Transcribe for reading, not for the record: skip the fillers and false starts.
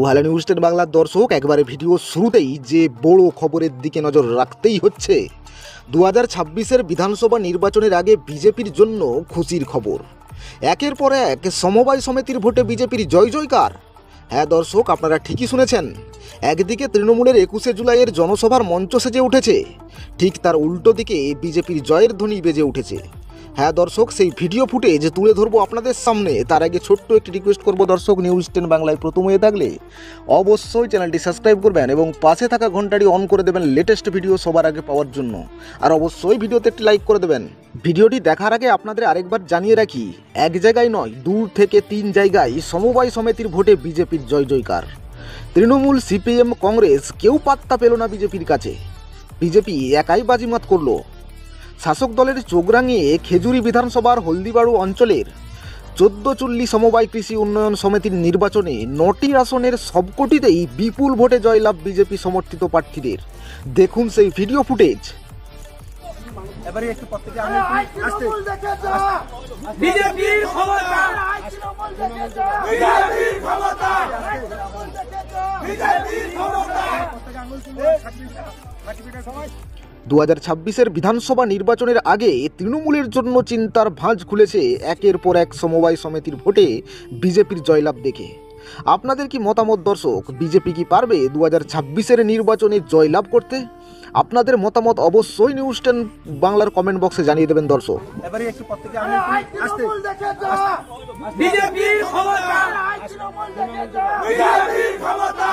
Hello news 10 বাংলার দর্শক, একবারে ভিডিও শুরুতেই যে বড় খবরের দিকে নজর রাখতেই হচ্ছে। 2026-এর বিধানসভা নির্বাচনের আগে বিজেপির জন্য খুশির খবর। একের পর এক সমবায় সমিতির ভোটে বিজেপির জয় জয়কার। হ্যাঁ দর্শক, আপনারা ঠিকই শুনেছেন। একদিকে তৃণমূলের 21শে জুলাইয়ের জনসভার মঞ্চ সেজে উঠেছে, ঠিক তার উল্টো দিকে বিজেপির জয়ের ধ্বনি বেজে উঠেছে। হ্যাঁ দর্শক, সেই ভিডিও ফুটেজ তুলে ধরবো আপনাদের সামনে। তার আগে ছোট্ট একটি রিকোয়েস্ট করবো দর্শক, নিউজ 10 বাংলায় প্রথম হয়ে থাকলে অবশ্যই চ্যানেলটি সাবস্ক্রাইব করবেন এবং পাশে থাকা ঘন্টাটি অন করে দেবেন লেটেস্ট ভিডিও সবার আগে পাওয়ার জন্য। আর অবশ্যই ভিডিওতে একটি লাইক করে দেবেন। ভিডিওটি দেখার আগে আপনাদের আরেকবার জানিয়ে রাখি, এক জায়গায় নয়, 2 থেকে 3 জায়গায় সমবায় সমিতির ভোটে বিজেপির জয় জয়কার। তৃণমূল, সিপিএম, কংগ্রেস কেউ পাত্তা পেল না বিজেপির কাছে। বিজেপি একাই বাজিমাত করলো। শাসক দলের চোখ রাঙিয়ে খেজুরি বিধানসভার হলদিবাড়ু অঞ্চলের 14 সমবায় কৃষি উন্নয়ন সমিতির নির্বাচনে 9টি আসনের সবকটিতেই বিপুল ভোটে জয়লাভ বিজেপি সমর্থিত প্রার্থীদের। দেখুন সেই ভিডিও ফুটেজ। এবারে একটু প্রত্যেকে আসতে বিজেপির ক্ষমতা, বিজেপির ক্ষমতা, বিজেপির ক্ষমতা। 2026-এর বিধানসভা নির্বাচনের আগে তৃণমূলের জন্য চিন্তার ভাঁজ খুলেছে একের পর এক সমবায় সমিতির ভোটে বিজেপির জয়লাভ দেখে। আপনাদের কি মতামত দর্শক? বিজেপি কি পারবে 2026-এর নির্বাচনে জয়লাভ করতে? আপনাদের মতামত অবশ্যই নিউজ 10 বাংলার কমেন্ট বক্সে জানিয়ে দেবেন দর্শক। এবারে একটু প্রত্যেকে আসতে বিজেপির ক্ষমতা, বিজেপির ক্ষমতা।